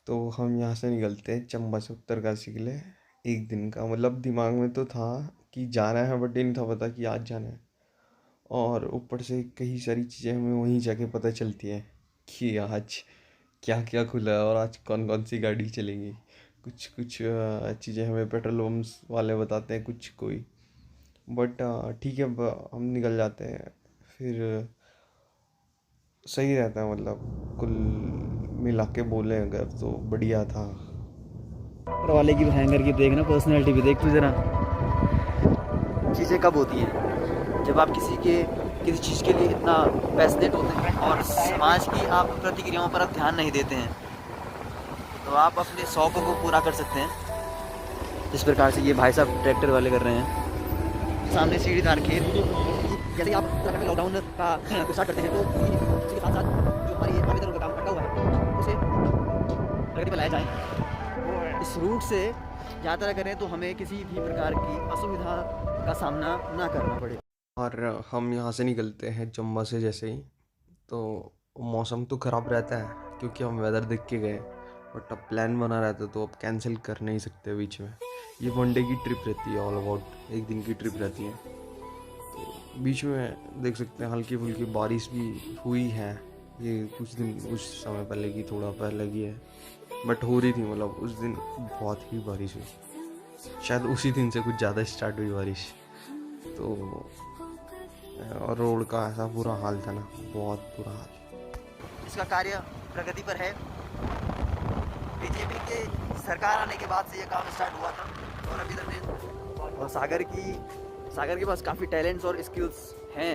तो हम यहाँ से निकलते हैं चंबा से उत्तरकाशी के लिए। एक दिन का मतलब दिमाग में तो था कि जाना है, बट ये नहीं था पता कि आज जाना है। और ऊपर से कई सारी चीज़ें हमें वहीं जाके पता चलती हैं कि आज क्या क्या खुला है और आज कौन कौन सी गाड़ी चलेंगी। कुछ कुछ चीज़ें हमें पेट्रोल पम्प्स वाले बताते हैं, कुछ कोई। बट ठीक है, हम निकल जाते हैं फिर। सही रहता है, मतलब कुल मिला के बोले अगर तो बढ़िया था। ऊपर वाले की हैंगर की देखना, पर्सनैलिटी भी देख तू जरा। चीज़ें कब होती हैं जब आप किसी चीज़ के लिए इतना पैशनेट होते हैं और समाज की आप प्रतिक्रियाओं पर आप ध्यान नहीं देते हैं, तो आप अपने शौक़ों को पूरा कर सकते हैं। जिस प्रकार से ये भाई साहब ट्रैक्टर वाले कर रहे हैं, सामने सीढ़ीदार खेत। जैसे कि आप उत्तराखंड में लॉकडाउन का स्टार्ट करते हैं तो इसी के साथ साथ जो हमारी आवेदनों का काम अटका हुआ है उसे प्रगति पर लाया जाए। इस रूट से यात्रा करें तो हमें किसी भी प्रकार की असुविधा का सामना ना करना पड़े। और हम यहाँ से निकलते हैं चंबा से जैसे ही, तो मौसम तो ख़राब रहता है क्योंकि हम वेदर देख के गए। बट अब प्लान बना रहता है तो अब कैंसिल कर नहीं सकते बीच में। ये वनडे की ट्रिप रहती है, ऑल अबाउट एक दिन की ट्रिप रहती है। तो बीच में देख सकते हैं हल्की फुल्की बारिश भी हुई है। ये कुछ समय पहले की, थोड़ा पहले की है, बट हो रही थी। मतलब उस दिन बहुत ही बारिश हुई, शायद उसी दिन से कुछ ज़्यादा स्टार्ट हुई बारिश। तो और रोड का ऐसा बुरा हाल था ना, बहुत बुरा हाल। इसका कार्य प्रगति पर है। बीजेपी के सरकार आने के बाद से ये काम स्टार्ट हुआ था और अभी तक नहीं। और सागर के पास काफ़ी टैलेंट्स और स्किल्स हैं।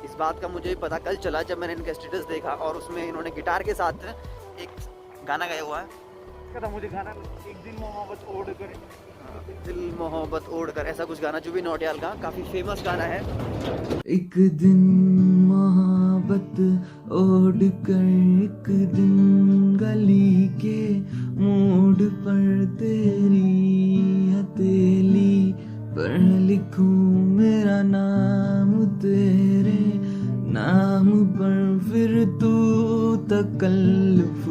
इस बात का मुझे पता कल चला जब मैंने इनका स्टेटस देखा और उसमें इन्होंने गिटार के साथ एक गाना गाया हुआ है। कहता मुझे गाना एक दिन मोहब्बत ओढ़ कर, दिल मोहब्बत ओढ़ कर, ऐसा कुछ गाना जुबिन नौटियाल का काफ़ी फेमस गाना है। एक दिन मोहब्बत ओढ़ कर, एक दिन गली के मोड़ पर तेरी हथेली पर लिखूं मेरा नाम तेरे नाम पर, फिर तू तकल्लुफ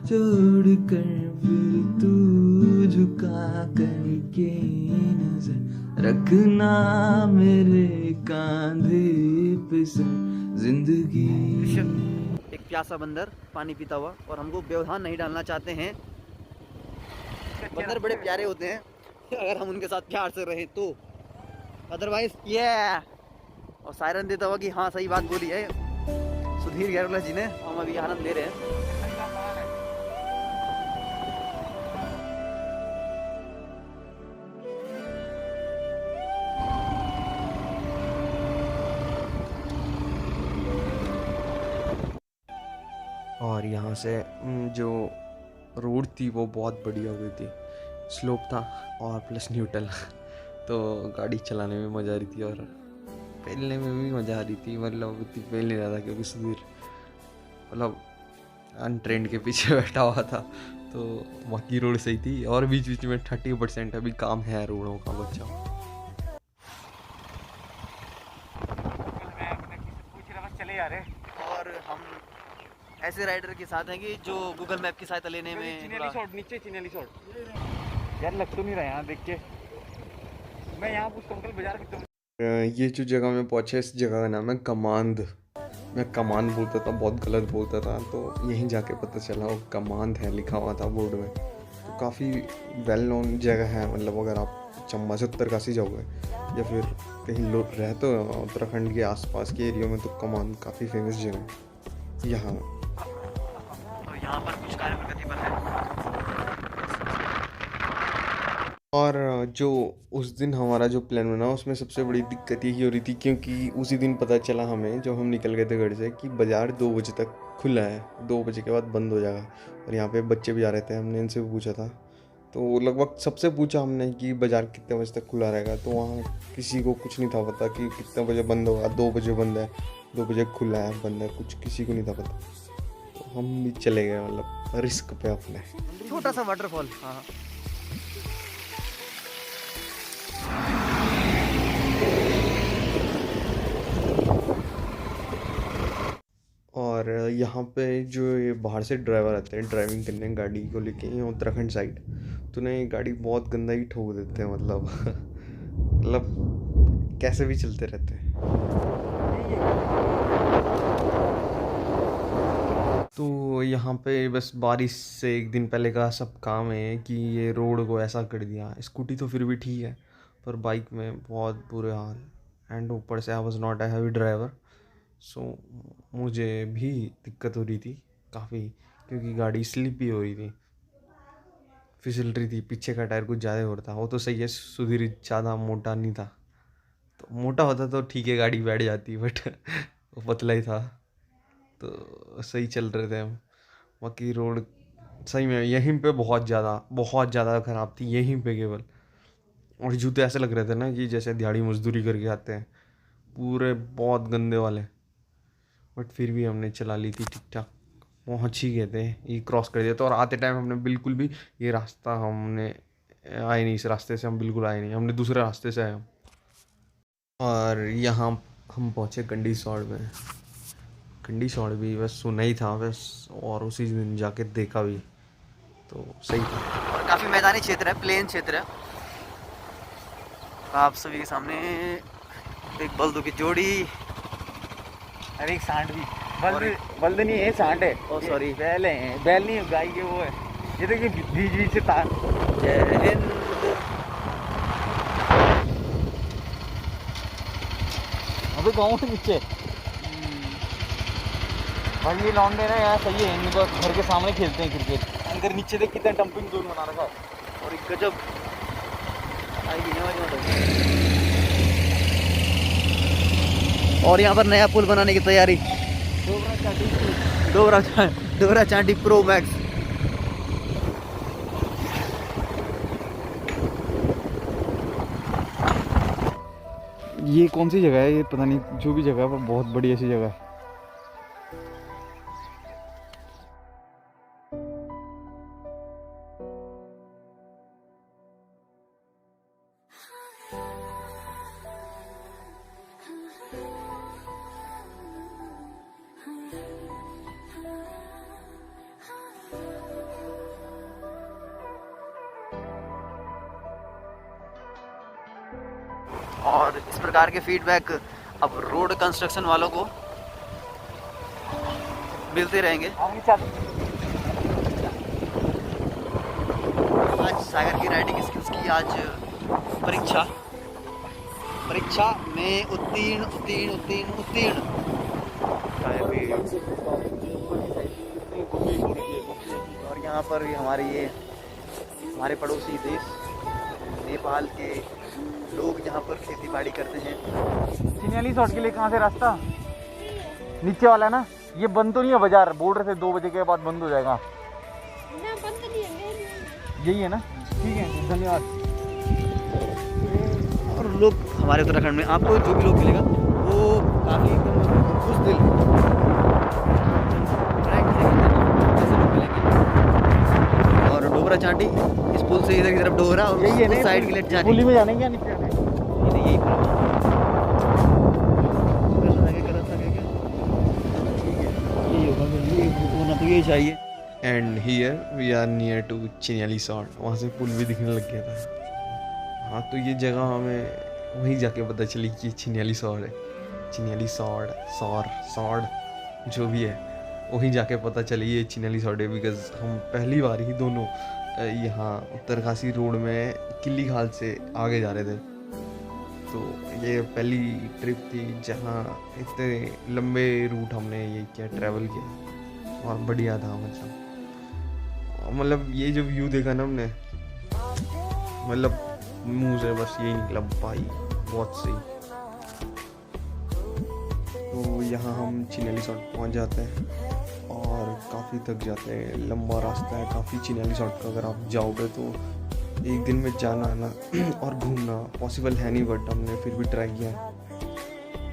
छोड़ कर, फिर तू झुका करके नजर रखना मेरे कांधे पे सर, जिंदगी। एक प्यासा बंदर पानी पीता हुआ, और हमको व्यवधान नहीं डालना चाहते हैं। बंदर बड़े प्यारे होते हैं अगर हम उनके साथ प्यार से रहें तो, अदरवाइज ये। और सायरन देता हुआ कि हाँ सही बात बोली है सुधीर गैरोला जी ने। हम अभी आनंद ले रहे हैं। और यहाँ से जो रोड थी वो बहुत बढ़िया हो गई थी। स्लोप था और प्लस न्यूट्रल तो गाड़ी चलाने में मज़ा आ रही थी और पेलने में भी मज़ा आ रही थी। मतलब इतनी पेल नहीं रहा था क्योंकि सुधीर मतलब अनट्रेंड के पीछे बैठा हुआ था, तो बाकी रोड सही थी। और बीच बीच में 30% अभी काम है रोडों का बच्चा। पूछ रहा बस चले जा रहे। और हम ऐसे राइडर के साथ हैं कि जो गूगल मैप की सहायता लेने में चिनेली शॉट, नीचे चिनेली शॉट। यार लग तो नहीं रहा यहाँ देख के। मैं यहाँ पूछता हूँ अंकल बाजार कितने। ये जो जगह में पहुँचे, इस जगह का नाम है कमांद। मैं कमान बोलता था, बहुत गलत बोलता था, तो यहीं जाके पता चला वो कमांद है लिखा हुआ था बोर्ड में। तो काफ़ी वेल नोन जगह है। मतलब अगर आप चंबा से उत्तरकाशी जाओगे या फिर कहीं लोग रहते हो उत्तराखंड के आसपास के एरिया में, तो कमांद काफ़ी फेमस जगह है यहाँ। तो यहाँ पर कुछ कार्य प्रगति पर है। और जो उस दिन हमारा जो प्लान बना उसमें सबसे बड़ी दिक्कत यही हो रही थी, क्योंकि उसी दिन पता चला हमें जब हम निकल गए थे घर से कि बाज़ार 2 बजे तक खुला है, 2 बजे के बाद बंद हो जाएगा। और यहाँ पे बच्चे भी आ रहे थे, हमने इनसे भी पूछा था, तो लगभग सबसे पूछा हमने कि बाज़ार कितने बजे तक खुला रहेगा। तो वहाँ किसी को कुछ नहीं था पता कि कितने बजे बंद होगा। 2 बजे बंद है, 2 बजे खुला है, बंद है, कुछ किसी को नहीं था पता। तो हम भी चले गए, मतलब रिस्क पे अपने। छोटा सा वाटरफॉल। हाँ और यहाँ पे जो ये बाहर से ड्राइवर आते हैं ड्राइविंग करने गाड़ी को लेके, यहाँ उत्तराखंड साइड, तो ना ये गाड़ी बहुत गंदा ही ठोक देते हैं, मतलब मतलब कैसे भी चलते रहते हैं। तो यहाँ पे बस बारिश से एक दिन पहले का सब काम है कि ये रोड को ऐसा कर दिया। स्कूटी तो फिर भी ठीक है, पर बाइक में बहुत बुरे हाल। एंड ऊपर से I was not a heavy driver, so मुझे भी दिक्कत हो रही थी काफ़ी, क्योंकि गाड़ी स्लिपी हो रही थी, फिसल रही थी। पीछे का टायर कुछ ज़्यादा हो रहा था। वो तो सही है, सुधीर ज़्यादा मोटा नहीं था, तो मोटा होता तो ठीक है गाड़ी बैठ जाती, बट वो पतला ही था, तो सही चल रहे थे हम। बाकी रोड सही में यहीं पे बहुत ज़्यादा ख़राब थी, यहीं पे केवल। और जूते ऐसे लग रहे थे ना कि जैसे दिहाड़ी मजदूरी करके आते हैं, पूरे बहुत गंदे वाले। बट फिर भी हमने चला ली थी ठीक ठाक, पहुँच ही गए थे, ये क्रॉस कर दिया था। और आते टाइम हमने बिल्कुल भी ये रास्ता हमने आए नहीं, इस रास्ते से हम बिल्कुल आए नहीं, हमने दूसरे रास्ते से आए हम। और यहाँ हम पहुँचे कंडीसौर में। कंडीसौर भी बस सुना ही था बस, और उसी दिन जाके देखा भी, तो सही था। और काफ़ी मैदानी क्षेत्र है, प्लेन क्षेत्र है। आप सभी के सामने एक बल्दों की जोड़ी। अरे एक सांड भी, और बल्द नहीं है, सांड है। ओ सॉरी, बैल है, बैल नहीं गाय के, वो है। ये देखिए बीच बीच से तार। जय हिंद। अबे गाँव के नीचे भाई ये लौंडे ना यार सही है, इनको घर के सामने खेलते हैं क्रिकेट। अंदर नीचे देख कितना डंपिंग जोन बना रखा है। और एक गजब आएगी आवाज मतलब। और यहाँ पर नया पुल बनाने की तैयारी। डोबरा चांटी प्रो मैक्स। ये कौन सी जगह है, ये पता नहीं, जो भी जगह है वो बहुत बढ़िया सी जगह है। और इस प्रकार के फीडबैक अब रोड कंस्ट्रक्शन वालों को मिलते रहेंगे। आज सागर की राइडिंग स्किल्स की आज परीक्षा में उत्तीर्ण। और यहाँ पर भी हमारे पड़ोसी देश नेपाल के लोग यहाँ पर खेती बाड़ी करते हैं। चिन्याली शॉट के लिए कहाँ से रास्ता? नीचे वाला है ना, ये बंद तो नहीं है बाजार, बॉर्डर से 2 बजे के बाद बंद हो जाएगा। यही है ना, ठीक है, धन्यवाद। और लोग हमारे उत्तराखंड में आपको जो भी लोग मिलेगा वो काफ़ी एकदम खुश दिल ऐसे लोग मिलेंगे। और डोबरा चांटी इस पुल से इधर की तरफ डोबरा, और यही है ना, उस साइड के लिए जाने पुली में जाने क्या नीचे जाने? यही होना तो यही चाहिए। And here we are near to Chinyalisaur. वहाँ से पुल भी दिखने लग गया था। हाँ, तो ये जगह हमें वहीं जाके पता चली कि चिन्याली सॉर्ड है। चिन्याली सॉर्ड, सॉर्ड जो भी है, वहीं जाके पता चली ये चिन्याली सॉर्ड है। बिकॉज हम पहली बार ही दोनों यहाँ उत्तरकाशी रोड में किल्ली खाल से आगे जा रहे थे। तो ये पहली ट्रिप थी जहाँ इतने लंबे रूट हमने ये किया, ट्रैवल किया, और बढ़िया था। मतलब ये जो व्यू देखा ना हमने, मतलब मुंह से बस यही निकला, भाई बहुत सही। तो यहाँ हम चिन्याली सॉर्ड पहुँच जाते हैं और काफ़ी थक जाते हैं। लंबा रास्ता है काफ़ी चिन्याली सॉर्ड का। अगर आप जाओगे तो एक दिन में जाना है ना और घूमना पॉसिबल है नहीं, बट हमने फिर भी ट्राई किया।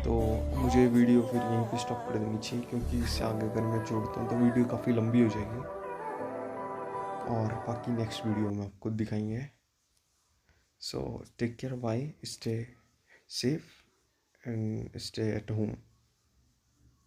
तो मुझे वीडियो फिर यहीं पे स्टॉप कर देनी चाहिए, क्योंकि इससे आगे अगर मैं जोड़ता हूँ तो वीडियो काफ़ी लंबी हो जाएगी, और बाकी नेक्स्ट वीडियो में आपको दिखाएंगे। So take care, bye, stay safe and stay at home.